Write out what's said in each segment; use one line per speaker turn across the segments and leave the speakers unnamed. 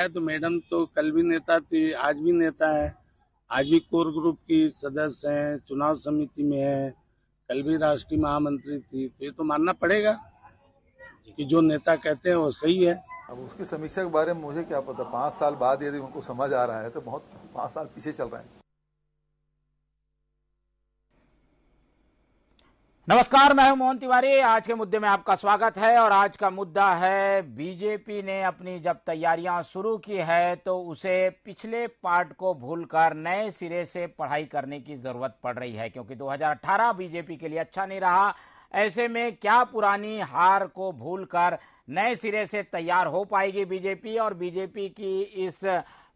है तो मैडम तो कल भी नेता थी, आज भी नेता है, आज भी कोर ग्रुप की सदस्य हैं, चुनाव समिति में है, कल भी राष्ट्रीय महामंत्री थी। तो ये तो मानना पड़ेगा कि जो नेता कहते हैं वो सही है।
अब उसकी समीक्षा के बारे में मुझे क्या पता, 5 साल बाद यदि उनको समझ आ रहा है तो बहुत 5 साल पीछे चल रहे हैं।
नमस्कार, मैं हूं मोहन तिवारी। आज के मुद्दे में आपका स्वागत है और आज का मुद्दा है बीजेपी ने अपनी जब तैयारियां शुरू की है तो उसे पिछले पार्ट को भूलकर नए सिरे से पढ़ाई करने की जरूरत पड़ रही है, क्योंकि 2018 बीजेपी के लिए अच्छा नहीं रहा। ऐसे में क्या पुरानी हार को भूलकर नए सिरे से तैयार हो पाएगी बीजेपी, और बीजेपी की इस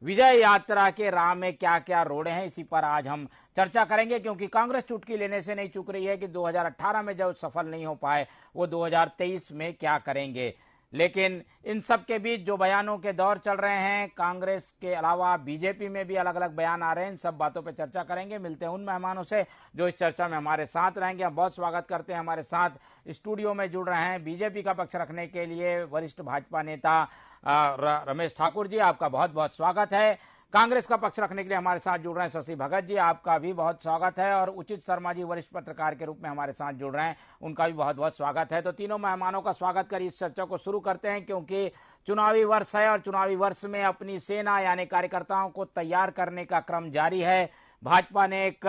विजय यात्रा के राह में क्या क्या रोड़े हैं, इसी पर आज हम चर्चा करेंगे। क्योंकि कांग्रेस चुटकी लेने से नहीं चूक रही है कि 2018 में जब सफल नहीं हो पाए वो 2023 में क्या करेंगे। लेकिन इन सब के बीच जो बयानों के दौर चल रहे हैं, कांग्रेस के अलावा बीजेपी में भी अलग अलग बयान आ रहे हैं, इन सब बातों पर चर्चा करेंगे। मिलते हैं उन मेहमानों से जो इस चर्चा में हमारे साथ रहेंगे। हम बहुत स्वागत करते हैं, हमारे साथ स्टूडियो में जुड़ रहे हैं बीजेपी का पक्ष रखने के लिए वरिष्ठ भाजपा नेता रमेश ठाकुर जी, आपका बहुत बहुत स्वागत है। कांग्रेस का पक्ष रखने के लिए हमारे साथ जुड़ रहे हैं शशि भगत जी, आपका भी बहुत स्वागत है। और उचित शर्मा जी वरिष्ठ पत्रकार के रूप में हमारे साथ जुड़ रहे हैं, उनका भी बहुत बहुत स्वागत है। तो तीनों मेहमानों का स्वागत कर इस चर्चा को शुरू करते हैं, क्योंकि चुनावी वर्ष है और चुनावी वर्ष में अपनी सेना यानी कार्यकर्ताओं को तैयार करने का क्रम जारी है। भाजपा ने एक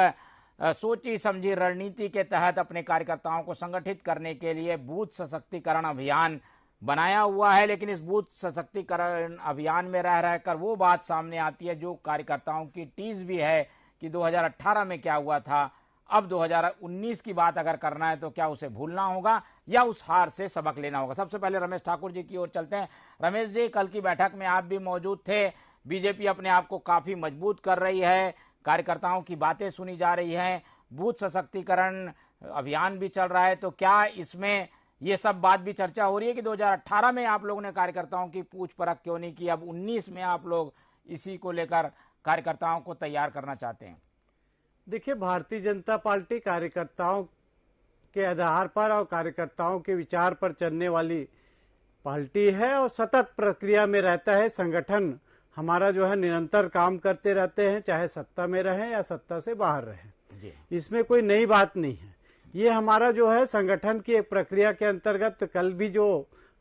सोची समझी रणनीति के तहत अपने कार्यकर्ताओं को संगठित करने के लिए बूथ सशक्तिकरण अभियान बनाया हुआ है। लेकिन इस बूथ सशक्तिकरण अभियान में रह रहकर वो बात सामने आती है जो कार्यकर्ताओं की टीज भी है कि 2018 में क्या हुआ था, अब 2019 की बात अगर करना है तो क्या उसे भूलना होगा या उस हार से सबक लेना होगा। सबसे पहले रमेश ठाकुर जी की ओर चलते हैं। रमेश जी, कल की बैठक में आप भी मौजूद थे। बीजेपी अपने आप को काफी मजबूत कर रही है, कार्यकर्ताओं की बातें सुनी जा रही हैं, बूथ सशक्तिकरण अभियान भी चल रहा है। तो क्या इसमें ये सब बात भी चर्चा हो रही है कि 2018 में आप लोगों ने कार्यकर्ताओं की पूछ परख क्यों नहीं की, अब 19 में आप लोग इसी को लेकर कार्यकर्ताओं को तैयार करना चाहते हैं?
देखिए, भारतीय जनता पार्टी कार्यकर्ताओं के आधार पर और कार्यकर्ताओं के विचार पर चलने वाली पार्टी है और सतत प्रक्रिया में रहता है। संगठन हमारा जो है निरंतर काम करते रहते हैं, चाहे सत्ता में रहें या सत्ता से बाहर रहें, इसमें कोई नई बात नहीं है। ये हमारा जो है संगठन की एक प्रक्रिया के अंतर्गत कल भी जो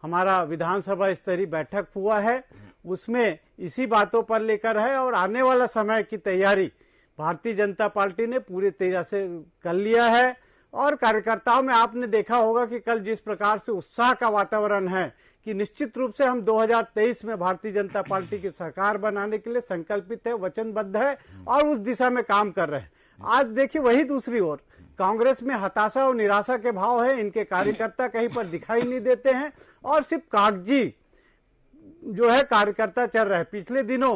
हमारा विधानसभा स्तरीय बैठक हुआ है उसमें इसी बातों पर लेकर है, और आने वाला समय की तैयारी भारतीय जनता पार्टी ने पूरी तरह से कर लिया है। और कार्यकर्ताओं में आपने देखा होगा कि कल जिस प्रकार से उत्साह का वातावरण है कि निश्चित रूप से हम 2023 में भारतीय जनता पार्टी की सरकार बनाने के लिए संकल्पित है, वचनबद्ध है और उस दिशा में काम कर रहे हैं। आज देखिए, वही दूसरी ओर कांग्रेस में हताशा और निराशा के भाव है। इनके कार्यकर्ता कहीं पर दिखाई नहीं देते हैं और सिर्फ कागजी जो है कार्यकर्ता चल रहे हैं। पिछले दिनों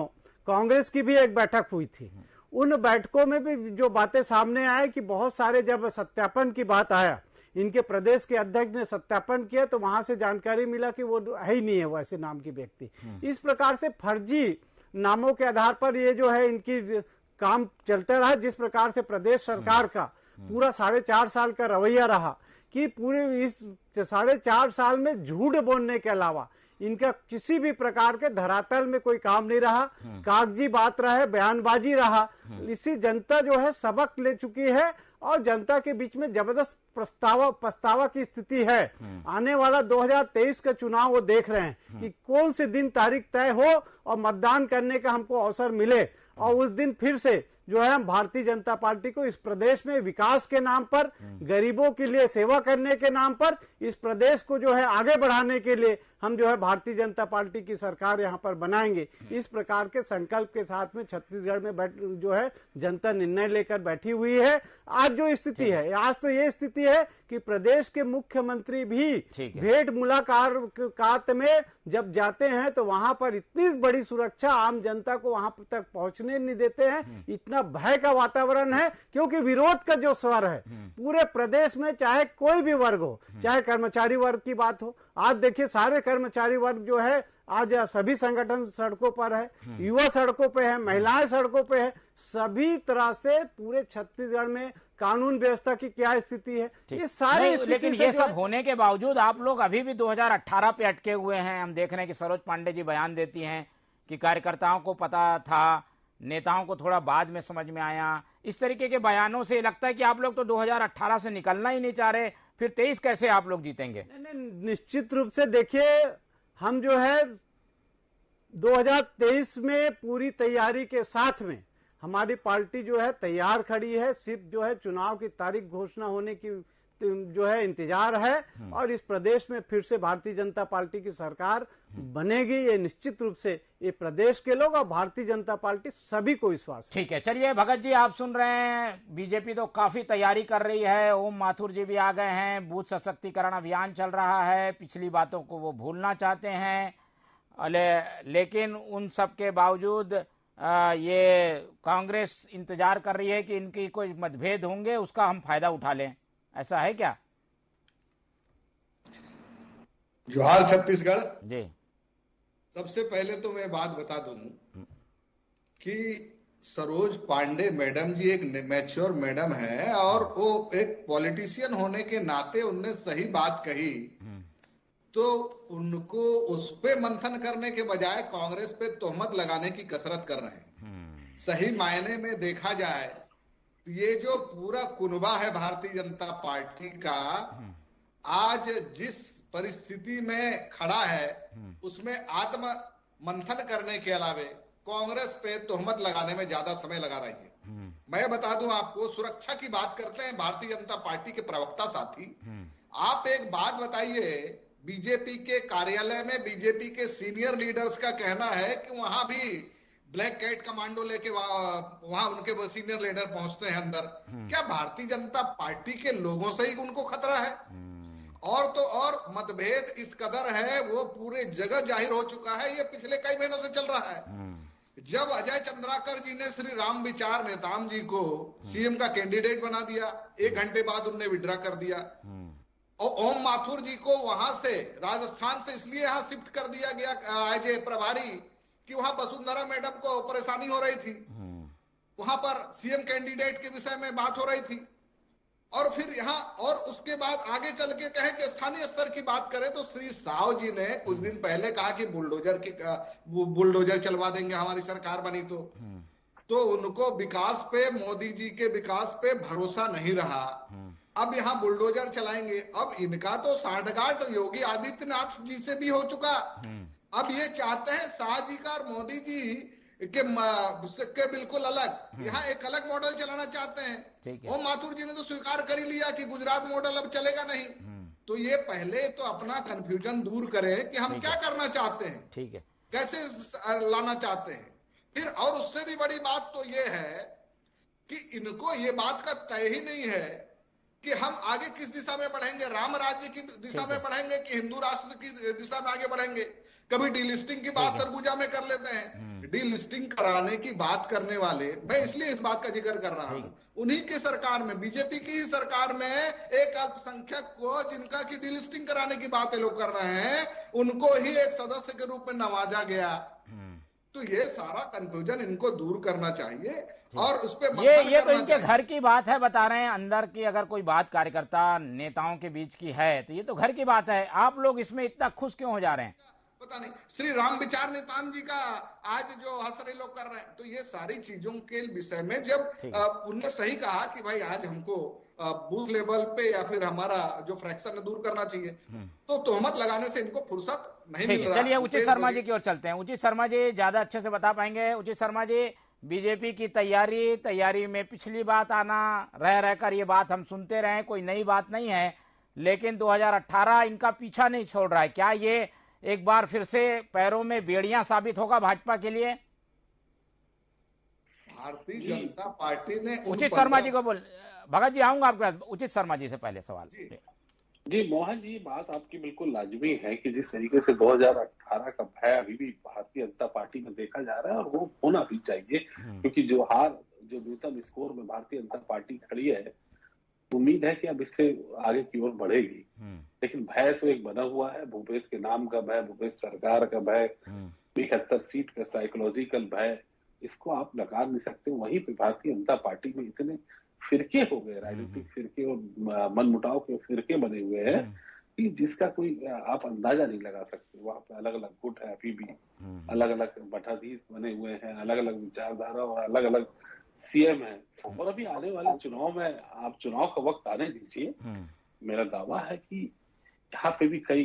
कांग्रेस की भी एक बैठक हुई थी, उन बैठकों में भी जो बातें सामने आए कि बहुत सारे जब सत्यापन की बात आया, इनके प्रदेश के अध्यक्ष ने सत्यापन किया तो वहां से जानकारी मिला कि वो है ही नहीं है वैसे नाम की व्यक्ति। इस प्रकार से फर्जी नामों के आधार पर ये जो है इनकी काम चलता रहा। जिस प्रकार से प्रदेश सरकार का पूरा 4.5 साल का रवैया रहा कि पूरे इस 4.5 साल में झूठ बोलने के अलावा इनका किसी भी प्रकार के धरातल में कोई काम नहीं रहा, कागजी बात रहा, बयानबाजी रहा। इसी जनता जो है सबक ले चुकी है और जनता के बीच में जबरदस्त पछतावा की स्थिति है। आने वाला 2023 का चुनाव वो देख रहे हैं कि कौन से दिन तारीख तय हो और मतदान करने का हमको अवसर मिले, और उस दिन फिर से जो है हम भारतीय जनता पार्टी को इस प्रदेश में विकास के नाम पर, गरीबों के लिए सेवा करने के नाम पर, इस प्रदेश को जो है आगे बढ़ाने के लिए हम जो है भारतीय जनता पार्टी की सरकार यहाँ पर बनाएंगे। इस प्रकार के संकल्प के साथ में छत्तीसगढ़ में जो है जनता निर्णय लेकर बैठी हुई है। आज जो स्थिति है, आज तो ये स्थिति है कि प्रदेश के मुख्यमंत्री भी भेंट मुलाकात में जब जाते हैं तो वहां पर इतनी बड़ी सुरक्षा, आम जनता को वहां तक पहुंचने नहीं देते हैं। इतना भय का वातावरण है क्योंकि विरोध का जो स्वर है पूरे प्रदेश में, चाहे कोई भी वर्ग हो, चाहे कर्मचारी वर्ग की बात हो। आज देखिए, सारे कर्मचारी वर्ग जो है आज सभी संगठन सड़कों पर है, युवा सड़कों पे है, महिलाएं सड़कों पे है। सभी तरह से पूरे छत्तीसगढ़ में कानून व्यवस्था की क्या स्थिति है, ये सारे
लेकिन ये सब होने के बावजूद आप लोग अभी भी 2018 पे अटके हुए हैं। हम देख रहे हैं कि सरोज पांडे जी बयान देती हैं कि कार्यकर्ताओं को पता था, नेताओं को थोड़ा बाद में समझ में आया। इस तरीके के बयानों से लगता है कि आप लोग तो 2018 से निकलना ही नहीं चाह रहे, फिर 23 कैसे आप लोग जीतेंगे?
नहीं, निश्चित रूप से देखिए, हम जो है 2023 में पूरी तैयारी के साथ में हमारी पार्टी जो है तैयार खड़ी है। सिर्फ जो है चुनाव की तारीख घोषणा होने की जो है इंतजार है, और इस प्रदेश में फिर से भारतीय जनता पार्टी की सरकार बनेगी, ये निश्चित रूप से ये प्रदेश के लोग और भारतीय जनता पार्टी सभी को विश्वास है।
ठीक है, चलिए भगत जी, आप सुन रहे हैं, बीजेपी तो काफी तैयारी कर रही है। ओम माथुर जी भी आ गए हैं, बूथ सशक्तिकरण अभियान चल रहा है, पिछली बातों को वो भूलना चाहते हैं, लेकिन उन सब के बावजूद ये कांग्रेस इंतजार कर रही है कि इनकी कोई मतभेद होंगे, उसका हम फायदा उठा लें। ऐसा है क्या?
जोहार छत्तीसगढ़
जी।
सबसे पहले तो मैं बात बता दूं कि सरोज पांडे मैडम जी एक मैच्योर मैडम है, और वो एक पॉलिटिशियन होने के नाते उनने सही बात कही, तो उनको उस पे मंथन करने के बजाय कांग्रेस पे तोहमत लगाने की कसरत कर रहे हैं। सही मायने में देखा जाए, ये जो पूरा कुनबा है भारतीय जनता पार्टी का, आज जिस परिस्थिति में खड़ा है उसमें आत्म मंथन करने के अलावे कांग्रेस पे तोहमत लगाने में ज्यादा समय लगा रही है। मैं बता दूं आपको, सुरक्षा की बात करते हैं भारतीय जनता पार्टी के प्रवक्ता साथी, आप एक बात बताइए, बीजेपी के कार्यालय में बीजेपी के सीनियर लीडर्स का कहना है कि वहां भी ब्लैक कैट कमांडो लेके वहां उनके सीनियर लीडर पहुंचते हैं अंदर। क्या भारतीय जनता पार्टी के लोगों से ही उनको खतरा है? और तो और मतभेद इस कदर है, वो पूरे जगह जाहिर हो चुका है, ये पिछले कई महीनों से चल रहा है। जब अजय चंद्राकर जी ने श्री राम विचार नेताम जी को सीएम का कैंडिडेट बना दिया, 1 घंटे बाद उनने विड्रा कर दिया, और ओम माथुर जी को वहां से राजस्थान से इसलिए यहां शिफ्ट कर दिया गया एज ए प्रभारी कि वहां वसुंधरा मैडम को परेशानी हो रही थी, वहां पर सीएम कैंडिडेट के विषय में बात हो रही थी। और फिर यहाँ और उसके बाद आगे चल के कहे कि स्थानीय स्तर की बात करें तो श्री साव जी ने कुछ दिन पहले कहा कि बुलडोजर चलवा देंगे हमारी सरकार बनी तो उनको विकास पे, मोदी जी के विकास पे भरोसा नहीं रहा। अब यहाँ बुलडोजर चलाएंगे। अब इनका तो सांठगांठ योगी आदित्यनाथ जी से भी हो चुका। अब ये चाहते हैं शाह जी का और मोदी जी के बिल्कुल अलग, यहाँ एक अलग मॉडल चलाना चाहते हैं। ओम माथुर जी ने तो स्वीकार कर ही लिया कि गुजरात मॉडल अब चलेगा नहीं। तो ये पहले तो अपना कंफ्यूजन दूर करें कि हम क्या करना चाहते हैं,
ठीक है,
कैसे लाना चाहते हैं। फिर और उससे भी बड़ी बात तो ये है कि इनको ये बात का तय ही नहीं है कि हम आगे किस दिशा में बढ़ेंगे, राम राज्य की दिशा में बढ़ेंगे कि हिंदू राष्ट्र की दिशा में आगे बढ़ेंगे। कभी डीलिस्टिंग की बात सरगुजा में कर लेते हैं। डीलिस्टिंग कराने की बात करने वाले, मैं इसलिए इस बात का जिक्र कर रहा हूं, उन्हीं की सरकार में, बीजेपी की ही सरकार में एक अल्पसंख्यक को जिनका की डीलिस्टिंग कराने की बात लोग कर रहे हैं, उनको ही एक सदस्य के रूप में नवाजा गया। तो ये सारा कंफ्यूजन इनको दूर करना चाहिए और उस पर
ये तो इनके घर की बात है, बता रहे हैं अंदर की अगर कोई बात कार्यकर्ता नेताओं के बीच की है तो ये तो घर की बात है। आप लोग इसमें इतना खुश क्यों हो जा रहे हैं?
पता नहीं, श्री राम विचार नेताम जी का आज जो हसरे लोग कर रहे हैं, तो ये सारी चीजों के विषय में जब उनने सही कहा कि भाई आज हमको बूथ लेवल पे या फिर हमारा जो फ्रैक्शन है दूर करना चाहिए, तो तोहमत लगाने से इनको फुर्सत नहीं मिल रहा।
चलिए उचित शर्मा जी की ओर चलते हैं। उचित शर्मा जी ज्यादा अच्छे से बता पाएंगे। उचित शर्मा जी, बीजेपी की तैयारी में पिछली बात आना, रह रहकर ये बात हम सुनते रहे, कोई नई बात नहीं है, लेकिन 2018 इनका पीछा नहीं छोड़ रहा है। क्या ये एक बार फिर से पैरों में बेड़ियां साबित होगा भाजपा के लिए?
भारतीय जनता पार्टी ने
उचित शर्मा जी को बोल, भगत जी आऊंगा आपके पास। उचित शर्मा जी से पहले सवाल।
जी मोहन जी, बात आपकी बिल्कुल लाजमी है कि जिस तरीके से 2018 का भय अभी भी भारतीय जनता पार्टी में देखा जा रहा है, और वो होना भी चाहिए, क्योंकि जो न्यूनतम स्कोर में भारतीय जनता पार्टी खड़ी है, उम्मीद है कि अब इससे आगे की ओर बढ़ेगी। लेकिन भय तो एक बना हुआ है, भूपेश के नाम का भय, भूपेश सरकार का भय, 71 सीट का साइकोलॉजिकल भय, इसको आप नकार नहीं सकते। वहीं पे भारतीय जनता पार्टी में इतने फिरके हो गए, राजनीतिक फिरके और मनमुटाव के फिरके बने हुए हैं कि जिसका कोई आप अंदाजा नहीं लगा सकते। वहां पे अलग अलग गुट है, अभी भी अलग अलग मठाधीश बने हुए हैं, अलग अलग विचारधारा और अलग अलग सीएम है। और अभी आने वाले चुनाव में आप चुनाव का वक्त आने दीजिए, मेरा दावा है कि यहाँ पे भी कई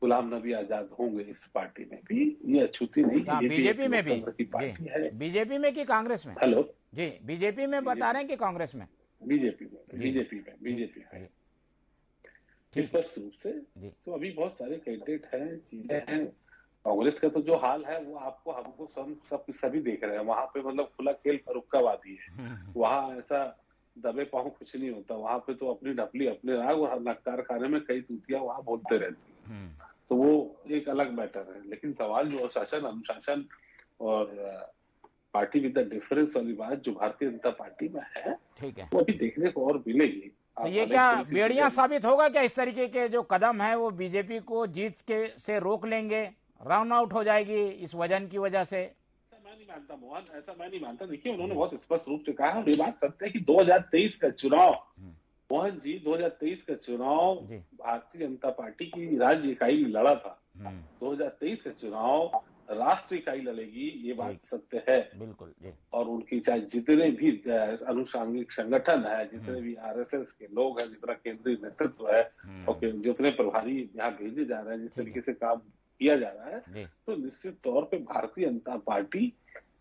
गुलाम नबी आजाद होंगे इस पार्टी में भी। ये अछूती नहीं है, ये
बीजेपी में भी
की पार्टी है।
बीजेपी में कि कांग्रेस में?
हेलो
जी, बीजेपी में बता रहे हैं कि कांग्रेस में?
बीजेपी में स्पष्ट रूप से। तो अभी बहुत सारे कैंडिडेट हैं, चीजें हैं। कांग्रेस का तो जो हाल है वो आपको हमको सभी देख रहे हैं। वहां पे मतलब खुला खेल फरुख्काबादी है। वहां ऐसा दबे पांव कुछ नहीं होता। वहां पे तो अपनी ढपली अपने राग और नक्कार खाने में कई तूतियां वहां बोलते रहती है। तो वो एक अलग मैटर है। लेकिन सवाल जो शासन, अनुशासन और पार्टी विद द डिफरेंस वाली बात जो भारतीय जनता पार्टी में है, ठीक है, वो अभी देखने को और मिलेगी।
तो ये क्या बेड़ियां साबित होगा क्या? इस तरीके के जो कदम है वो बीजेपी को जीत के से रोक लेंगे, राउंड आउट हो जाएगी इस वजन की वजह से?
मैं नहीं मानता मोहन, ऐसा मैं नहीं मानता। देखिए, उन्होंने बहुत स्पष्ट रूप से कहा है और ये बात सत्य है कि 2023 का चुनाव, मोहन जी, 2023 का चुनाव भारतीय जनता पार्टी की राज्य इकाई में लड़ा था। 2023 का चुनाव राष्ट्रीय इकाई लड़ेगी, ये बात सत्य है।
बिल्कुल जी।
और उनकी चाहे जितने भी अनुषांगिक संगठन है, जितने भी आरएसएस के लोग हैं, जितना केंद्रीय नेतृत्व है और जितने प्रभारी यहाँ भेजे जा रहे हैं, जिस तरीके से काम किया जा रहा है, तो निश्चित तौर पे भारतीय जनता पार्टी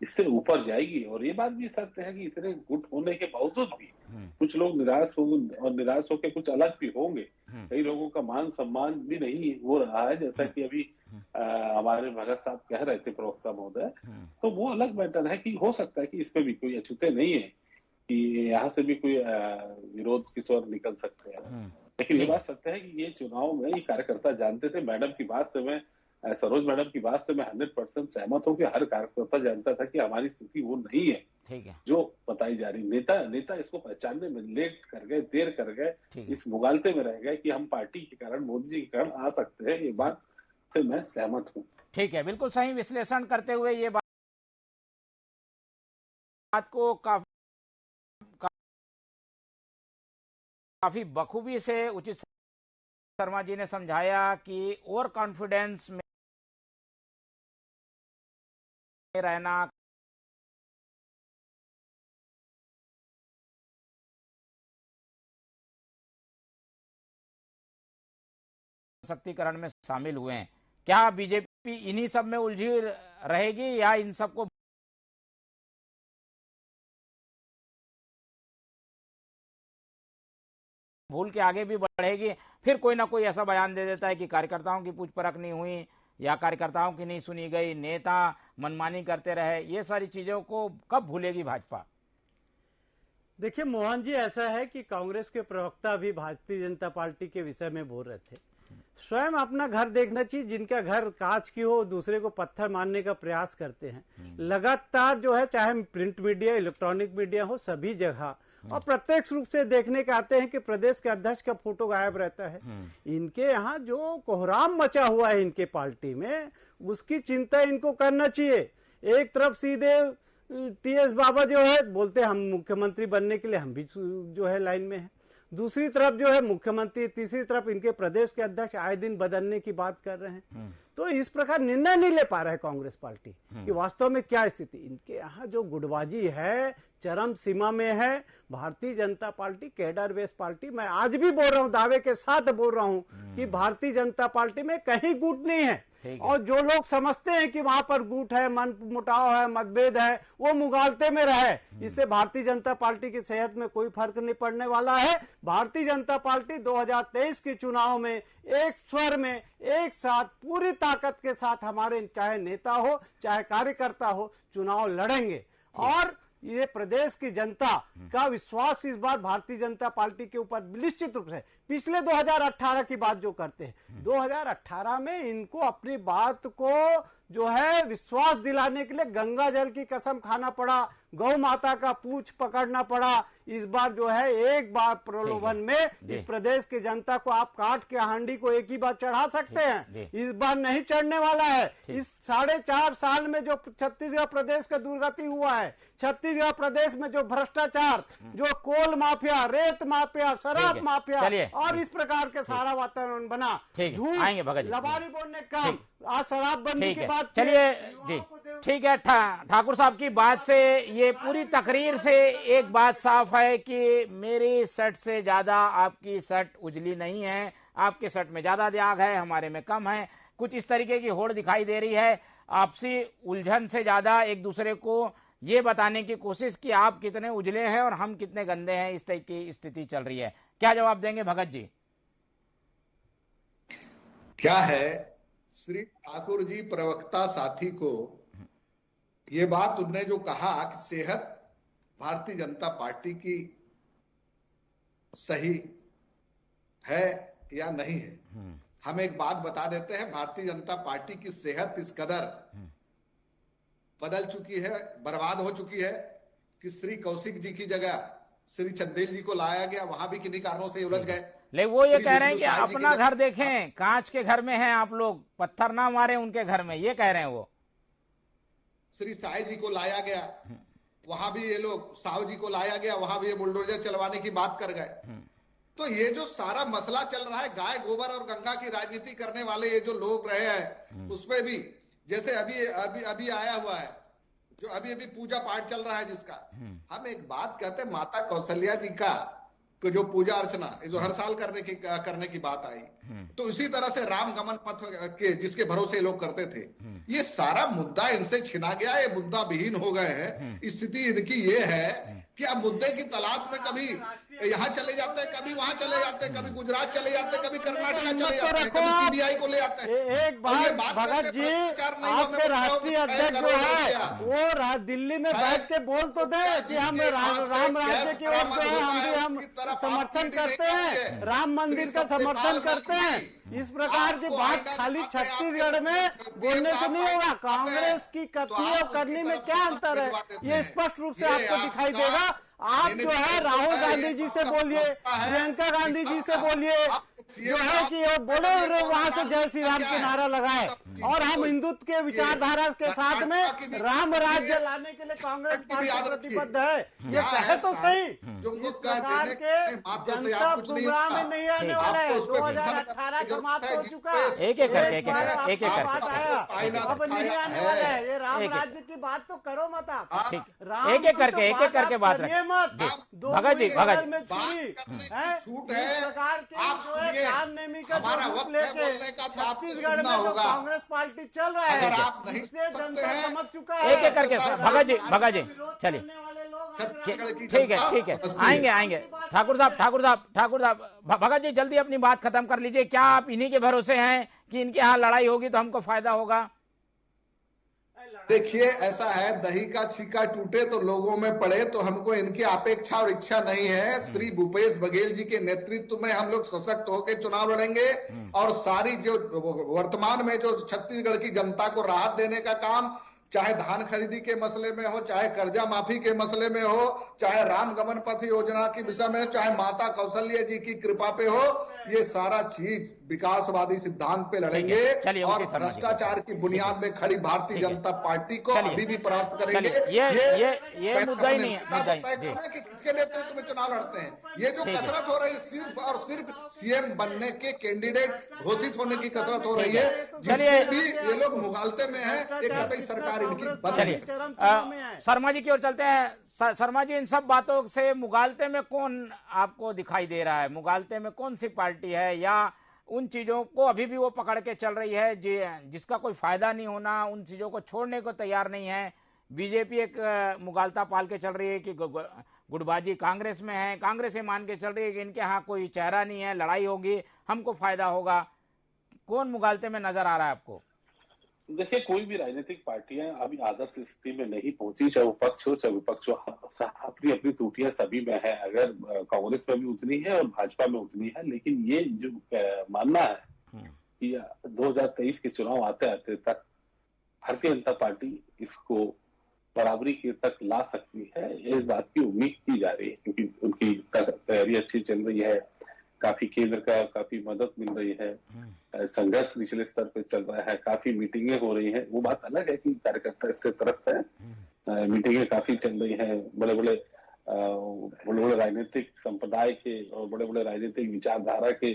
इससे ऊपर जाएगी। और ये बात भी सत्य है कि इतने गुट होने के बावजूद भी कुछ लोग निराश होंगे और निराश होकर कुछ अलग भी होंगे। कई लोगों का मान सम्मान भी नहीं हो रहा है, जैसा कि अभी हमारे भगत साहब कह रहे थे, प्रवक्ता महोदय। तो वो अलग मैटर है कि हो सकता है कि इसमें भी कोई अछूते नहीं है कि यहाँ से भी कोई विरोध की स्वर निकल सकते हैं। लेकिन ये बात सत्य है कि ये चुनाव में ये कार्यकर्ता जानते थे। मैडम की बात से मैं, सरोज मैडम की बात से मैं 100% सहमत हूँ कि हर कार्यकर्ता जानता था कि हमारी स्थिति वो नहीं है, ठीक है, जो बताई जा रही। नेता इसको पहचानने में लेट कर गए, देर कर गए, इस मुगालते में रह गए कि हम पार्टी के कारण, मोदी जी के कारण आ सकते हैं। ये बात से मैं सहमत हूँ।
ठीक है, बिल्कुल सही विश्लेषण करते हुए ये बात को काफी बखूबी से उचित शर्मा जी ने समझाया कि ओवर कॉन्फिडेंस में रहना, सशक्तिकरण में शामिल हुए हैं। क्या बीजेपी इन्हीं सब में उलझी रहेगी या इन सबको भूल के आगे भी बढ़ेगी? फिर कोई ना कोई ऐसा बयान दे देता है कि कार्यकर्ताओं की पूछ परख नहीं हुई या कार्यकर्ताओं की नहीं सुनी गई, नेता मनमानी करते रहे। ये सारी चीजों को कब भूलेगी भाजपा?
देखिए मोहन जी, ऐसा है कि कांग्रेस के प्रवक्ता भी भारतीय जनता पार्टी के विषय में बोल रहे थे। स्वयं अपना घर देखना चाहिए। जिनका घर कांच की हो, दूसरे को पत्थर मारने का प्रयास करते हैं। लगातार जो है, चाहे प्रिंट मीडिया, इलेक्ट्रॉनिक मीडिया हो, सभी जगह और प्रत्यक्ष रूप से देखने के आते हैं कि प्रदेश के अध्यक्ष का फोटो गायब रहता है। इनके यहाँ जो कोहराम मचा हुआ है इनके पार्टी में, उसकी चिंता इनको करना चाहिए। एक तरफ सीधे टीएस बाबा जो है बोलते हम मुख्यमंत्री बनने के लिए हम भी जो है लाइन में है, दूसरी तरफ जो है मुख्यमंत्री, तीसरी तरफ इनके प्रदेश के अध्यक्ष आए दिन बदलने की बात कर रहे हैं। तो इस प्रकार निर्णय नहीं ले पा रहा है कांग्रेस पार्टी कि वास्तव में क्या स्थिति। इनके यहाँ जो गुटबाजी है चरम सीमा में है। Bharatiya Janata party cadre base party, मैं आज भी बोल रहा हूँ, दावे के साथ बोल रहा हूँ कि भारतीय जनता पार्टी में कहीं गुट नहीं है। और जो लोग समझते हैं कि वहां पर गुट है, मन मुटाव है, मतभेद है, वो मुगालते में रहे। इससे भारतीय जनता पार्टी की सेहत में कोई फर्क नहीं पड़ने वाला है। भारतीय जनता पार्टी 2023 के चुनाव में एक स्वर में, एक साथ, पूरी ताकत के साथ हमारे चाहे नेता हो चाहे कार्यकर्ता हो चुनाव लड़ेंगे। और ये प्रदेश की जनता का विश्वास इस बार भारतीय जनता पार्टी के ऊपर निश्चित रूप से, पिछले 2018 की बात जो करते हैं, 2018 में इनको अपनी बात को जो है विश्वास दिलाने के लिए गंगा जल की कसम खाना पड़ा, गौ माता का पूंछ पकड़ना पड़ा। इस बार जो है एक बार प्रलोभन में इस प्रदेश की जनता को आप काट के हांडी को एक ही बार चढ़ा सकते हैं, इस बार नहीं चढ़ने वाला है। इस 4.5 साल में जो छत्तीसगढ़ प्रदेश का दुर्गति हुआ है, छत्तीसगढ़ प्रदेश में जो भ्रष्टाचार, जो कोल माफिया, रेत माफिया, शराब माफिया और इस प्रकार के सारा वातावरण बना, झूठ लबारी बोलने का, आज शराबबंदी की बात,
चलिए जी ठीक है। ठाकुर साहब की बात से, ये पूरी तकरीर से एक बात साफ है कि मेरी शर्ट से ज्यादा आपकी शर्ट उजली नहीं है, आपके शर्ट में ज्यादा दाग है, हमारे में कम है, कुछ इस तरीके की होड़ दिखाई दे रही है। आपसी उलझन से ज्यादा एक दूसरे को ये बताने की कोशिश कि आप कितने उजले हैं और हम कितने गंदे हैं, इस तरह की स्थिति चल रही है। क्या जवाब देंगे भगत जी?
क्या है, श्री ठाकुर जी प्रवक्ता साथी को ये बात उनने जो कहा कि सेहत भारतीय जनता पार्टी की सही है या नहीं है, हम एक बात बता देते हैं, भारतीय जनता पार्टी की सेहत इस कदर बदल चुकी है, बर्बाद हो चुकी है कि श्री कौशिक जी की जगह श्री चंदेल जी को लाया गया, वहां भी किन्हीं कारणों से उलझ गए।
लेकिन वो ये कह रहे हैं कि अपना घर देखें, कांच के घर में हैं आप लोग, पत्थर ना मारे उनके घर में, ये कह रहे हैं वो।
श्री साय जी को लाया गया, वहां भी ये लोग, साहू जी को लाया गया, वहां भी ये बुलडोजर चलवाने की बात कर गए। तो ये जो सारा मसला चल रहा है, गाय गोबर और गंगा की राजनीति करने वाले ये जो लोग रहे हैं, उसमें भी जैसे अभी आया हुआ है, जो अभी पूजा पाठ चल रहा है जिसका, हम एक बात कहते हैं, माता कौशल्या जी का जो पूजा अर्चना जो हर साल करने की बात आई, तो इसी तरह से राम गमन पथ के जिसके भरोसे लोग करते थे, ये सारा मुद्दा इनसे छिना गया, ये मुद्दा विहीन हो गए हैं। स्थिति इनकी ये है कि अब मुद्दे की तलाश में कभी यहाँ चले जाते हैं, कभी वहां चले जाते हैं, कभी गुजरात चले जाते हैं, कभी कर्नाटक चले जाते हैं, कभी सीबीआई को ले आते हैं।
एक बात भगत जी, आपके राष्ट्रीय अध्यक्ष जो है वो दिल्ली में बैठ के बोल तो दे कि हम राम राज्य की ओर जो है हम समर्थन करते हैं, राम मंदिर का समर्थन करते हैं। इस प्रकार की बात खाली छत्तीसगढ़ में बोलने से नहीं होगा। कांग्रेस की कथनी और करनी में क्या अंतर है, ये स्पष्ट रूप से आपको दिखाई देगा। आप जो है राहुल गांधी जी से बोलिए, प्रियंका गांधी जी से बोलिए, जो है कि वो बोले वहां से जय श्री राम के नारा लगाए, और हम हिंदुत्व के विचारधारा के साथ में राम राज्य लाने के लिए कांग्रेस पार्टी प्रतिबद्ध है, ये कहे तो सही। इस प्रकार के जनता प्रोग्राम में नहीं आने वाला है। 2018 समाप्त हो चुका,
एक एक
बात आया, अब नहीं आने वाला है। ये राम राज्य की बात तो करो मत आप,
एक एक करके बात रखें मत। भगत जी, भगत
में छूट है, इस प्रकार के जो है रामनवमी का रूप लेके छत्तीसगढ़ में जो कांग्रेस पार्टी चल रहा है, इससे जनता समझ चुका है।
एक एक करके भगत जी चलिए, ठीक है, आएंगे ठाकुर साहब, भगत जी जल्दी अपनी बात खत्म कर लीजिए। क्या आप इन्हीं के भरोसे हैं कि इनके यहाँ लड़ाई होगी तो हमको फायदा होगा?
देखिए, ऐसा है, दही का छीका टूटे तो लोगों में पड़े, तो हमको इनकी अपेक्षा और इच्छा नहीं है। श्री भूपेश बघेल जी के नेतृत्व में हम लोग सशक्त होकर चुनाव लड़ेंगे, और सारी जो वर्तमान में जो छत्तीसगढ़ की जनता को राहत देने का काम, चाहे धान खरीदी के मसले में हो, चाहे कर्जा माफी के मसले में हो, चाहे राम गमन पथ योजना के विषय में, चाहे माता कौशल्या जी की कृपा पे हो, ये सारा चीज विकासवादी सिद्धांत पे लड़ेंगे, और भ्रष्टाचार की बुनियाद में खड़ी भारतीय जनता पार्टी को अभी भी परास्त करेंगे।
ये मुद्दा ही नहीं है
कि किसके नेतृत्व में चुनाव लड़ते हैं। ये जो कसरत हो रही है, सिर्फ और सिर्फ सीएम बनने के कैंडिडेट घोषित होने की कसरत हो रही है, जिसमें भी ये लोग मुगालते में है, एक कतई सरकार इनकी बन रही है।
शर्मा जी की ओर चलते हैं। शर्मा जी, इन सब बातों से मुगालते में कौन आपको दिखाई दे रहा है? मुगालते में कौन सी पार्टी है, या उन चीजों को अभी भी वो पकड़ के चल रही है जिसका कोई फायदा नहीं होना, उन चीजों को छोड़ने को तैयार नहीं है? बीजेपी एक मुगालता पाल के चल रही है कि गुटबाजी कांग्रेस में है, कांग्रेस ये मान के चल रही है कि इनके यहाँ कोई चेहरा नहीं है, लड़ाई होगी, हमको फायदा होगा। कौन मुगालते में नजर आ रहा है आपको?
देखिए, कोई भी राजनीतिक पार्टियां अभी आदर्श स्थिति में नहीं पहुंची, चाहे वो पक्ष हो चाहे विपक्ष हो, अपनी अपनी त्रुटियां सभी में है। अगर कांग्रेस में भी उतनी है और भाजपा में उतनी है, लेकिन ये जो मानना है कि 2023 के चुनाव आते आते तक भारतीय जनता पार्टी इसको बराबरी के तक ला सकती है, इस बात की उम्मीद की जा रही है, क्योंकि उनकी तैयारी अच्छी चल रही है, काफी केंद्र का काफी मदद मिल रही है, संघर्ष निचले स्तर पे चल रहा है, काफी मीटिंगें हो रही हैं। वो बात अलग है कि कार्यकर्ता इससे त्रस्त है, मीटिंगें काफी चल रही हैं, बड़े बड़े राजनीतिक संप्रदाय के और बड़े बड़े राजनीतिक विचारधारा के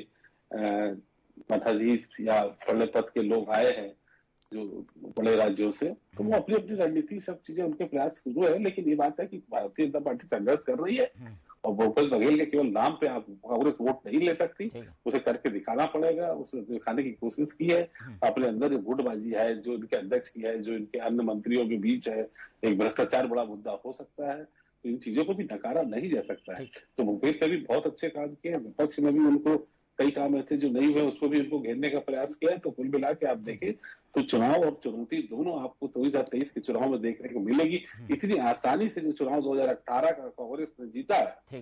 मठाधीश या बड़े पद के लोग आए हैं जो बड़े राज्यों से, तो वो अपनी अपनी रणनीति सब चीजें उनके प्रयास शुरू है। लेकिन ये बात है कि भारतीय जनता पार्टी संघर्ष कर रही है और भूपेश बघेल के केवल नाम पे आप कांग्रेस वोट नहीं ले सकती, उसे करके दिखाना पड़ेगा। उसे दिखाने की कोशिश की है, अपने अंदर जो गुटबाजी है, जो इनके अध्यक्ष की है, जो इनके अन्य मंत्रियों के बीच है, एक भ्रष्टाचार बड़ा मुद्दा हो सकता है, तो इन चीजों को भी नकारा नहीं जा सकता है। तो भूपेश ने भी बहुत अच्छे काम किए, विपक्ष में भी उनको कई काम ऐसे जो नहीं हुए उसको भी उनको घेरने का प्रयास किया है। तो कुल मिला के आप देखें तो चुनाव और चुनौती दोनों आपको 2023 के चुनाव में देखने को मिलेगी। इतनी आसानी से जो चुनाव 2018 का कांग्रेस ने जीता है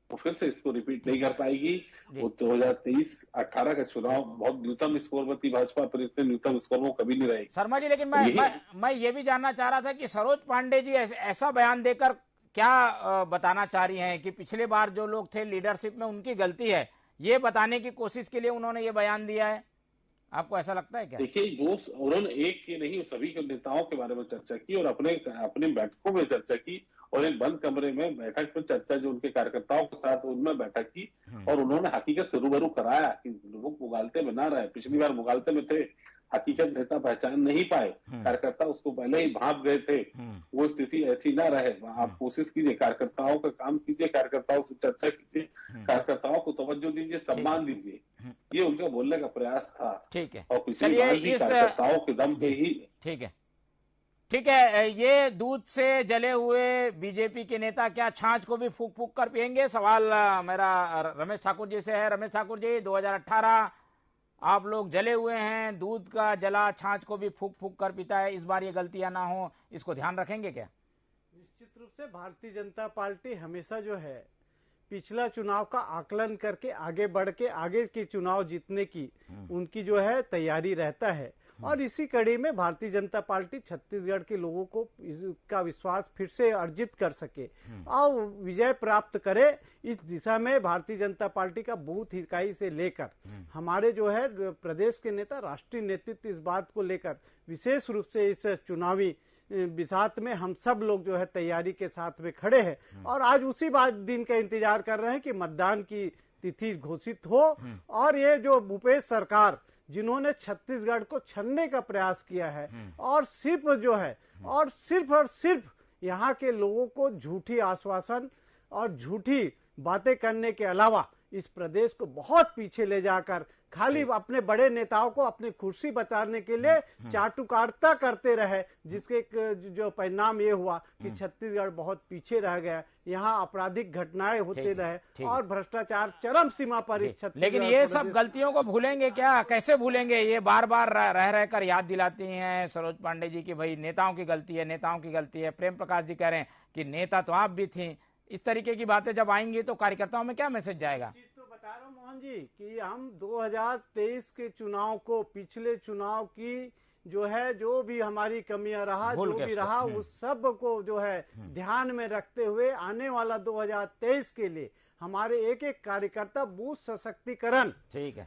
वो फिर से इसको रिपीट नहीं कर पाएगी। वो 2023-18 का चुनाव बहुत न्यूनतम स्कोर पर थी भाजपा, पर इतने न्यूनतम स्कोर में कभी नहीं रहेगी।
शर्मा जी, लेकिन मैं ये भी जानना चाह रहा था कि सरोज पांडे जी ऐसा बयान देकर क्या बताना चाह रही हैं कि पिछले बार जो लोग थे लीडरशिप में उनकी गलती है, ये बताने की कोशिश के लिए उन्होंने ये बयान दिया है? आपको ऐसा लगता है क्या?
देखिए, वो उन्होंने एक के नहीं सभी के नेताओं के बारे में चर्चा की और अपने बैठकों में चर्चा की और एक बंद कमरे में बैठक में चर्चा जो उनके कार्यकर्ताओं के साथ उनमें बैठक की और उन्होंने हकीकत से रूबरू कराया कि लोग मुगालते में ना रहे। पिछली बार मुगालते में थे, हकीकत नेता पहचान नहीं पाए, कार्यकर्ता उसको पहले ही भाग गए थे। वो स्थिति ऐसी ना रहे। आप कोशिश कीजिए, कार्यकर्ताओं का काम कीजिए, कार्यकर्ताओं से चर्चा कीजिए, कार्यकर्ताओं को तवज्जो दीजिए, सम्मान दीजिए। ये उनका बोलने का प्रयास था।
ठीक है,
और पिछली बार भी कार्यकर्ताओं के दम पे ही।
ठीक है। ये दूध से जले हुए बीजेपी के नेता क्या छाछ को भी फूक फूक कर पिएंगे? सवाल मेरा रमेश ठाकुर जी से है। रमेश ठाकुर जी, 2018 आप लोग जले हुए हैं, दूध का जला छाछ को भी फूक फूक कर पीता है, इस बार ये गलतियां ना हो, इसको ध्यान रखेंगे क्या?
निश्चित रूप से भारतीय जनता पार्टी हमेशा जो है पिछला चुनाव का आकलन करके आगे बढ़ के आगे के चुनाव जीतने की उनकी जो है तैयारी रहता है। और इसी कड़ी में भारतीय जनता पार्टी छत्तीसगढ़ के लोगों को इसका विश्वास फिर से अर्जित कर सके और विजय प्राप्त करे, इस दिशा में भारतीय जनता पार्टी का बूथ इकाई से लेकर हमारे जो है प्रदेश के नेता, राष्ट्रीय नेतृत्व इस बात को लेकर विशेष रूप से इस चुनावी बिसात में हम सब लोग जो है तैयारी के साथ में खड़े हैं और आज उसी दिन का इंतजार कर रहे हैं कि मतदान की तिथि घोषित हो और ये जो भूपेश सरकार जिन्होंने छत्तीसगढ़ को छलने का प्रयास किया है और सिर्फ जो है और सिर्फ यहाँ के लोगों को झूठी आश्वासन और झूठी बातें करने के अलावा इस प्रदेश को बहुत पीछे ले जाकर खाली अपने बड़े नेताओं को अपनी कुर्सी बचाने के लिए चाटुकारिता करते रहे, जिसके जो परिणाम ये हुआ कि छत्तीसगढ़ बहुत पीछे रह गया। यहाँ आपराधिक घटनाएं होते रहे और भ्रष्टाचार चरम सीमा पर इस छत्तीसगढ़।
लेकिन ये सब गलतियों को भूलेंगे क्या? कैसे भूलेंगे? ये बार बार रह कर याद दिलाती हैं सरोज पांडे जी की भाई नेताओं की गलती है, नेताओं की गलती है। प्रेम प्रकाश जी कह रहे हैं कि नेता तो आप भी थी। इस तरीके की बातें जब आएंगी तो कार्यकर्ताओं में क्या मैसेज जाएगा?
तो बता रहा हूँ मोहन जी कि हम 2023 के चुनाव को, पिछले चुनाव की जो भी हमारी कमियां रहा, जो भी रहा, उस सब को जो है ध्यान में रखते हुए आने वाला 2023 के लिए हमारे एक एक कार्यकर्ता बूथ सशक्तिकरण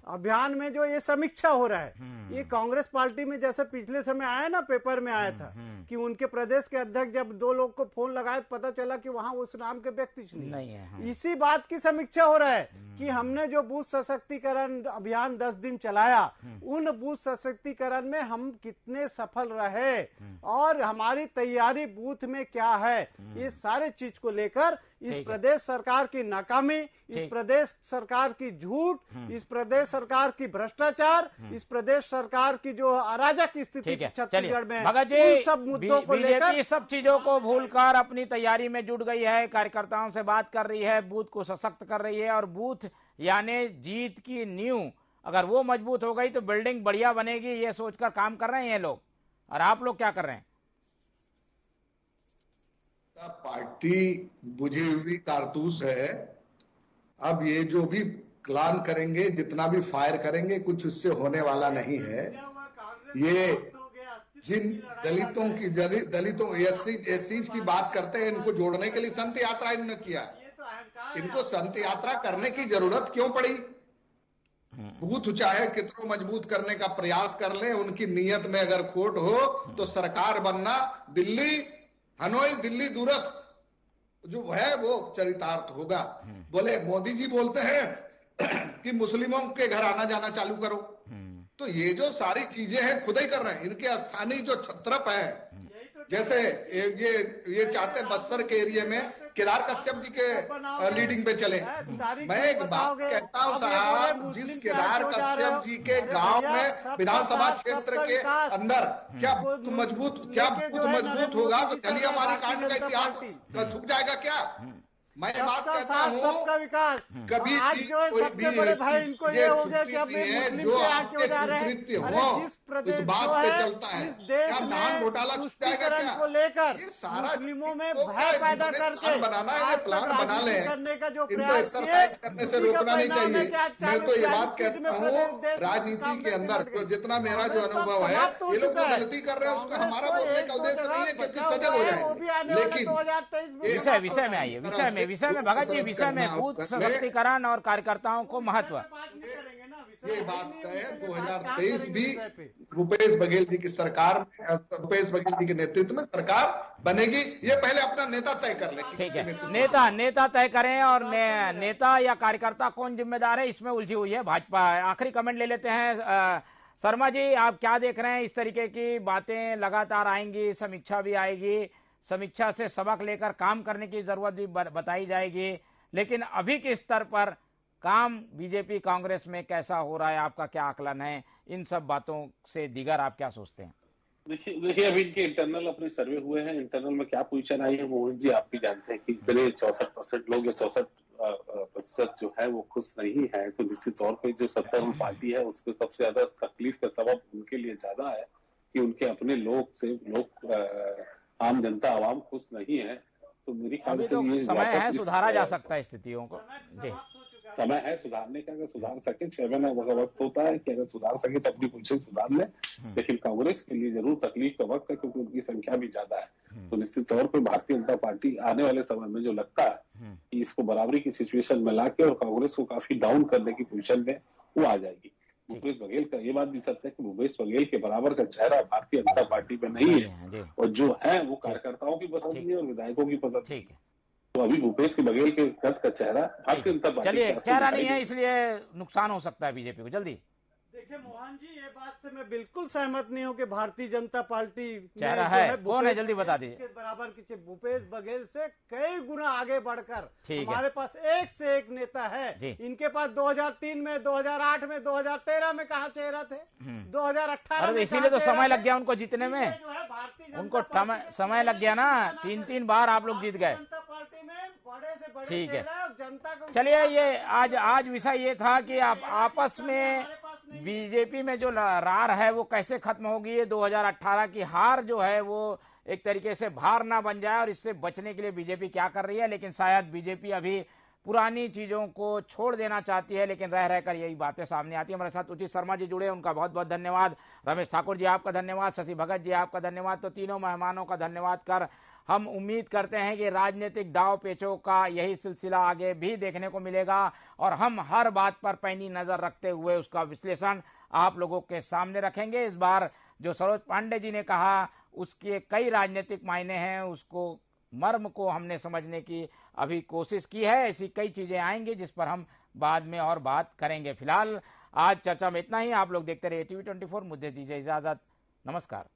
अभियान में जो ये समीक्षा हो रहा है, ये कांग्रेस पार्टी में जैसे पिछले समय आया ना, पेपर में आया था कि उनके प्रदेश के अध्यक्ष जब 2 लोग को फोन लगाए पता चला कि वहां उस नाम के व्यक्ति नहीं है। इसी बात की समीक्षा हो रहा है कि हमने जो बूथ सशक्तिकरण अभियान 10 दिन चलाया, उन बूथ सशक्तिकरण में हम कितने सफल रहे और हमारी तैयारी बूथ में क्या है, इस सारे चीज को लेकर इस प्रदेश सरकार की नाकामी, इस प्रदेश सरकार की झूठ, इस प्रदेश सरकार की भ्रष्टाचार, इस प्रदेश सरकार की जो अराजक स्थिति छत्तीसगढ़ में, उन सब मुद्दों को लेकर
सब चीजों को भूलकर अपनी तैयारी में जुट गई है, कार्यकर्ताओं से बात कर रही है, बूथ को सशक्त कर रही है और बूथ यानी जीत की नींव अगर वो मजबूत हो गई तो बिल्डिंग बढ़िया बनेगी, ये सोचकर काम कर रहे हैं ये लोग। और आप लोग क्या कर रहे हैं?
पार्टी बुझी हुई कारतूस है। अब ये जो भी प्लान करेंगे, जितना भी फायर करेंगे, कुछ उससे होने वाला नहीं है। जिन दलितों एससी की बात करते हैं, इनको जोड़ने के लिए संत यात्रा इन्होंने किया। इनको संत यात्रा करने की जरूरत क्यों पड़ी? बूथ चाहे कितना मजबूत करने का प्रयास कर ले, उनकी नीयत में अगर खोट हो तो सरकार बनना दिल्ली, हनोई दिल्ली दूरस्थ जो है वो चरितार्थ होगा। बोले मोदी जी बोलते हैं कि मुस्लिमों के घर आना जाना चालू करो, तो ये जो सारी चीजें हैं खुद ही कर रहे हैं। इनके स्थानीय जो छत्रप है, जैसे ये चाहते हैं बस्तर के एरिया में केदार कश्यप जी के लीडिंग पे चले। मैं एक बात कहता हूं साहब, जिस केदार कश्यप जी के गांव में विधानसभा क्षेत्र के अंदर क्या बूथ मजबूत होगा तो चलिए हमारी कांड का इतिहास छुप जाएगा क्या? मैं बात कहता हूँ
सबका विकास
कभी
आज जो है सबसे बड़े भाई इनको ये हो गया कि अब मुस्लिम के यहाँ क्यों जा रहे हैं। अरे जिस प्रदेश जो है इस देश में तुष्टीकरण को लेकर मुस्लिमों में भय पैदा करके
प्लान बना ले
करने का जो प्रयास
एक्सरसाइज करने से रोकना नहीं चाहिए। मैं तो ये बात कहता हूँ, राजनीति के अंदर तो जितना मेरा जो अनुभव है, ये लोग जो गलती कर रहे हैं उसका हमारा बोलने का उद्देश्य नहीं है क्योंकि सजग हो जाए। लेकिन
विषय में आइए, विषय में भगत जी, विषय में बूथ सशक्तिकरण और कार्यकर्ताओं को महत्व।
ये बात है 2023 भी भूपेश बघेल जी की सरकार, भूपेश बघेल जी के नेतृत्व में सरकार बनेगी। ये पहले अपना नेता तय कर ले।
ठीक है, नेता तय करें और नेता या कार्यकर्ता कौन जिम्मेदार है, इसमें उलझी हुई है भाजपा। आखिरी कमेंट ले लेते हैं। शर्मा जी, आप क्या देख रहे हैं? इस तरीके की बातें लगातार आएंगी, समीक्षा भी आएगी, समीक्षा से सबक लेकर काम करने की जरूरत भी बताई जाएगी, लेकिन अभी के स्तर पर काम बीजेपी कांग्रेस में कैसा हो रहा है, आपका क्या आकलन है? इन सब बातों से दीगर आप क्या सोचते हैं?
देखिए अभी इनके इंटरनल अपने सर्वे हुए हैं, इंटरनल में क्या पोजीशन आई है मोहन जी आप भी जानते हैं कि करीब 64% लोग या 64% जो है वो खुश नहीं है। तो निश्चित तौर पर जो सत्तारूढ़ पार्टी है उसको सबसे ज्यादा तकलीफ का सबब उनके लिए ज्यादा है कि उनके अपने लोग आम जनता आवाम खुश नहीं है। तो मेरी ख्याल से ये
समय है, सुधारा जा सकता है स्थितियों को। जी
समय है सुधारने का, अगर सुधार सके 6 महीने वक्त होता है कि अगर सुधार सके तो अपनी पोजीशन सुधार ले। लेकिन कांग्रेस के लिए जरूर तकलीफ का वक्त है क्योंकि उनकी संख्या भी ज्यादा है। तो निश्चित तौर पर भारतीय जनता पार्टी आने वाले समय में जो लगता है कि इसको बराबरी की सिचुएशन में लाके और कांग्रेस को काफी डाउन करने की पोजीशन में वो आ जाएगी। भूपेश बघेल का ये बात भी सत्य है कि भूपेश बघेल के बराबर का चेहरा भारतीय जनता पार्टी में नहीं है, और जो है वो कार्यकर्ताओं की पसंद है और विधायकों की पसंद है। तो अभी भूपेश के बघेल के कद का चेहरा भारतीय जनता पार्टी,
चलिए चेहरा नहीं है इसलिए नुकसान हो सकता है बीजेपी को। जल्दी
देखिए मोहन जी, ये बात से मैं बिल्कुल सहमत नहीं हूँ कि भारतीय जनता पार्टी
चेहरा है, कौन है जल्दी बता दीजिए।
बराबर की भूपेश बघेल से कई गुना आगे बढ़कर हमारे पास एक से एक नेता है। इनके पास 2003 में, 2008 में, 2013 में कहाँ चेहरा थे, 2018 में।
इसीलिए तो समय लग गया उनको जीतने में, उनको समय लग गया ना, 3 बार आप लोग जीत गए। ठीक है,
जनता को
चलिए ये आज विषय ये था कि आप आपस में बीजेपी में जो रार है वो कैसे खत्म होगी। ये 2018 की हार जो है वो एक तरीके से भार ना बन जाए और इससे बचने के लिए बीजेपी क्या कर रही है। लेकिन शायद बीजेपी अभी पुरानी चीजों को छोड़ देना चाहती है, लेकिन रह रहकर यही बातें सामने आती है। हमारे साथ उचित शर्मा जी जुड़े, उनका बहुत बहुत धन्यवाद। रमेश ठाकुर जी आपका धन्यवाद, शशि भगत जी आपका धन्यवाद। तो तीनों मेहमानों का धन्यवाद कर हम उम्मीद करते हैं कि राजनीतिक दाव पेचों का यही सिलसिला आगे भी देखने को मिलेगा और हम हर बात पर पैनी नजर रखते हुए उसका विश्लेषण आप लोगों के सामने रखेंगे। इस बार जो सरोज पांडे जी ने कहा उसके कई राजनीतिक मायने हैं, उसको मर्म को हमने समझने की अभी कोशिश की है। ऐसी कई चीजें आएंगी जिस पर हम बाद में और बात करेंगे। फिलहाल आज चर्चा में इतना ही। आप लोग देखते रहिए TV 24, मुझे दीजिए इजाजत, नमस्कार।